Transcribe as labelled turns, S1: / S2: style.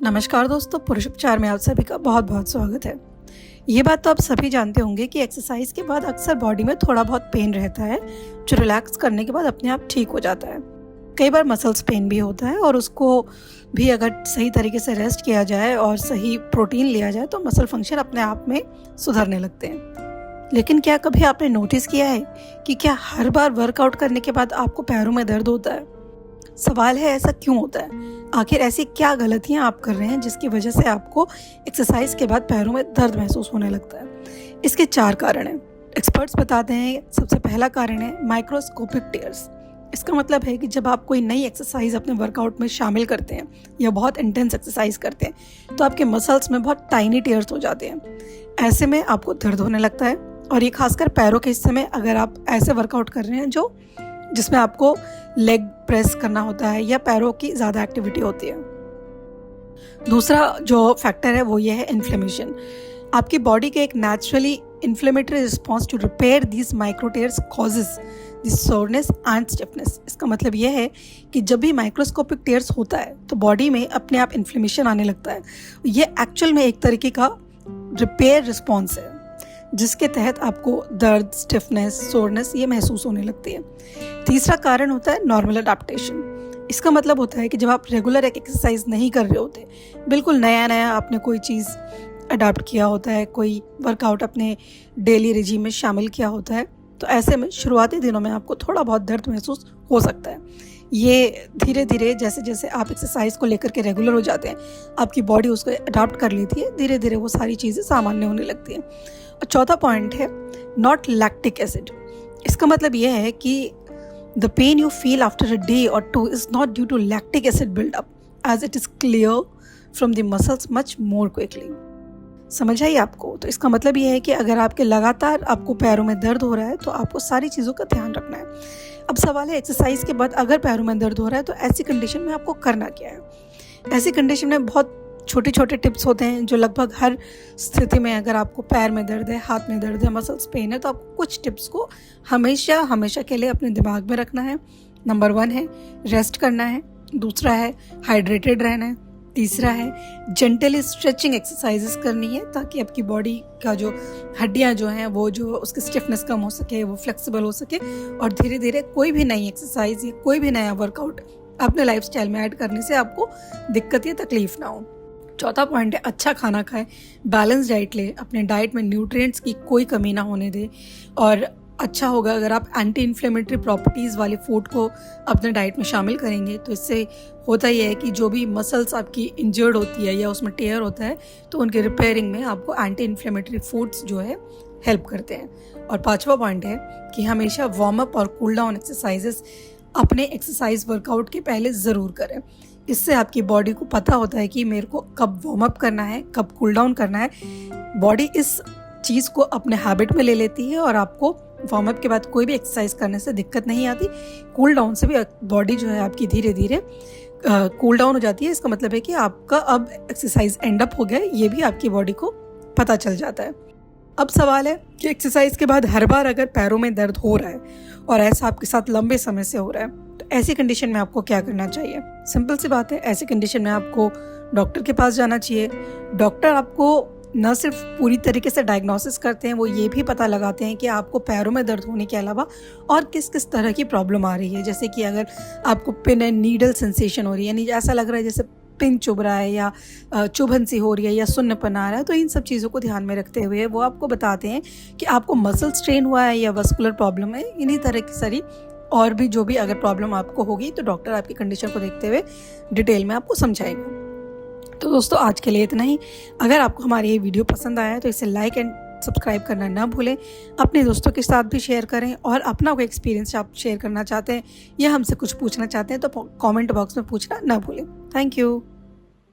S1: नमस्कार दोस्तों, पुरुष उपचार में आप सभी का बहुत बहुत स्वागत है। ये बात तो आप सभी जानते होंगे कि एक्सरसाइज के बाद अक्सर बॉडी में थोड़ा बहुत पेन रहता है, जो रिलैक्स करने के बाद अपने आप ठीक हो जाता है। कई बार मसल्स पेन भी होता है और उसको भी अगर सही तरीके से रेस्ट किया जाए और सही प्रोटीन लिया जाए तो मसल फंक्शन अपने आप में सुधरने लगते हैं। लेकिन क्या कभी आपने नोटिस किया है कि क्या हर बार वर्कआउट करने के बाद आपको पैरों में दर्द होता है? सवाल है, ऐसा क्यों होता है? आखिर ऐसी क्या गलतियां आप कर रहे हैं जिसकी वजह से आपको एक्सरसाइज के बाद पैरों में दर्द महसूस होने लगता है? इसके 4 कारण हैं। एक्सपर्ट्स बताते हैं सबसे पहला कारण है माइक्रोस्कोपिक टेयर्स। इसका मतलब है कि जब आप कोई नई एक्सरसाइज अपने वर्कआउट में शामिल करते हैं या बहुत इंटेंस एक्सरसाइज करते हैं तो आपके मसल्स में बहुत टाइनी टेयर्स हो जाते हैं। ऐसे में आपको दर्द होने लगता है और ये खासकर पैरों के हिस्से में अगर आप ऐसे वर्कआउट कर रहे हैं जिसमें आपको लेग प्रेस करना होता है या पैरों की ज़्यादा एक्टिविटी होती है। दूसरा जो फैक्टर है वो ये है इन्फ्लेमेशन। आपकी बॉडी के एक naturally inflammatory response to repair these microtears causes this soreness and stiffness. इसका मतलब ये है कि जब भी माइक्रोस्कोपिक टेयर्स होता है तो बॉडी में अपने आप इन्फ्लेमेशन आने लगता है। ये एक्चुअल में एक तरीके का रिपेयर रिस्पॉन्स है जिसके तहत आपको दर्द, स्टिफनेस, सोरनेस ये महसूस होने लगती है। तीसरा कारण होता है नॉर्मल अडेप्टेशन। इसका मतलब होता है कि जब आप रेगुलर एक एक्सरसाइज नहीं कर रहे होते, बिल्कुल नया आपने कोई चीज़ अडॉप्ट किया होता है, कोई वर्कआउट अपने डेली रिजीम में शामिल किया होता है, तो ऐसे में शुरुआती दिनों में आपको थोड़ा बहुत दर्द महसूस हो सकता है। ये धीरे धीरे जैसे जैसे आप एक्सरसाइज को लेकर के रेगुलर हो जाते हैं, आपकी बॉडी उसको अडॉप्ट कर लेती है, धीरे धीरे वो सारी चीज़ें सामान्य होने लगती हैं। और चौथा पॉइंट है नॉट लैक्टिक एसिड। इसका मतलब यह है कि the pain you feel after a day or 2 is not due to lactic acid buildup as it is clear from the muscles much more quickly. समझ आई आपको? तो इसका मतलब ये है कि अगर आपके लगातार आपको पैरों में दर्द हो रहा है तो आपको सारी चीज़ों का ध्यान रखना है। अब सवाल है, एक्सरसाइज के बाद अगर पैरों में दर्द हो रहा है तो ऐसी कंडीशन में आपको करना क्या है? ऐसी कंडीशन में बहुत छोटे छोटे टिप्स होते हैं जो लगभग हर स्थिति में, अगर आपको पैर में दर्द है, हाथ में दर्द है, मसल्स पेन है, तो आपको कुछ टिप्स को हमेशा के लिए अपने दिमाग में रखना है। नंबर 1 है रेस्ट करना है। दूसरा है हाइड्रेटेड रहना है। तीसरा है जेंटली स्ट्रेचिंग एक्सरसाइजेस करनी है ताकि आपकी बॉडी का जो हड्डियां जो हैं वो जो उसकी स्टिफनेस कम हो सके, वो फ्लेक्सिबल हो सके और धीरे धीरे कोई भी नई एक्सरसाइज या कोई भी नया वर्कआउट अपने लाइफस्टाइल में ऐड करने से आपको दिक्कत या तकलीफ ना हो। चौथा पॉइंट है अच्छा खाना खाएं, बैलेंस डाइट ले, अपने डाइट में न्यूट्रिएंट्स की कोई कमी ना होने दे। और अच्छा होगा अगर आप एंटी इन्फ्लेमेटरी प्रॉपर्टीज़ वाले फूड को अपने डाइट में शामिल करेंगे, तो इससे होता ही है कि जो भी मसल्स आपकी इंजर्ड होती है या उसमें टेयर होता है तो उनके रिपेयरिंग में आपको एंटी इन्फ्लेमेटरी फूड्स जो है हेल्प करते हैं। और 5वां पॉइंट है कि हमेशा वार्म अप और कूल डाउन एक्सरसाइजेस अपने एक्सरसाइज वर्कआउट के पहले ज़रूर करें। इससे आपकी बॉडी को पता होता है कि मेरे को कब वार्म अप करना है, कब कूल डाउन करना है। बॉडी इस चीज़ को अपने हैबिट में ले लेती है और आपको वार्म अप के बाद कोई भी एक्सरसाइज करने से दिक्कत नहीं आती। कूल डाउन से भी बॉडी जो है आपकी धीरे धीरे कूल डाउन हो जाती है। इसका मतलब है कि आपका अब एक्सरसाइज एंड अप हो गया, ये भी आपकी बॉडी को पता चल जाता है। अब सवाल है कि एक्सरसाइज के बाद हर बार अगर पैरों में दर्द हो रहा है और ऐसा आपके साथ लंबे समय से हो रहा है तो ऐसी कंडीशन में आपको क्या करना चाहिए? सिंपल सी बात है, ऐसी कंडीशन में आपको डॉक्टर के पास जाना चाहिए। डॉक्टर आपको न सिर्फ पूरी तरीके से डायग्नोसिस करते हैं, वो ये भी पता लगाते हैं कि आपको पैरों में दर्द होने के अलावा और किस किस तरह की प्रॉब्लम आ रही है। जैसे कि अगर आपको पिन एंड नीडल सेंसेशन हो रही है, यानी ऐसा लग रहा है जैसे पिन चुभ रहा है या चुभन सी हो रही है या सुन्नपन आ रहा है, तो इन सब चीज़ों को ध्यान में रखते हुए वो आपको बताते हैं कि आपको मसल स्ट्रेन हुआ है या वस्कुलर प्रॉब्लम है। इन्हीं तरह की सारी और भी जो भी अगर प्रॉब्लम आपको होगी तो डॉक्टर आपकी कंडीशन को देखते हुए डिटेल में आपको समझाएगा। तो दोस्तों आज के लिए इतना ही। अगर आपको हमारी ये वीडियो पसंद आया तो इसे लाइक एंड सब्सक्राइब करना ना भूलें। अपने दोस्तों के साथ भी शेयर करें और अपना कोई एक्सपीरियंस आप शेयर करना चाहते हैं या हमसे कुछ पूछना चाहते हैं तो कमेंट बॉक्स में पूछना ना भूलें। Thank you.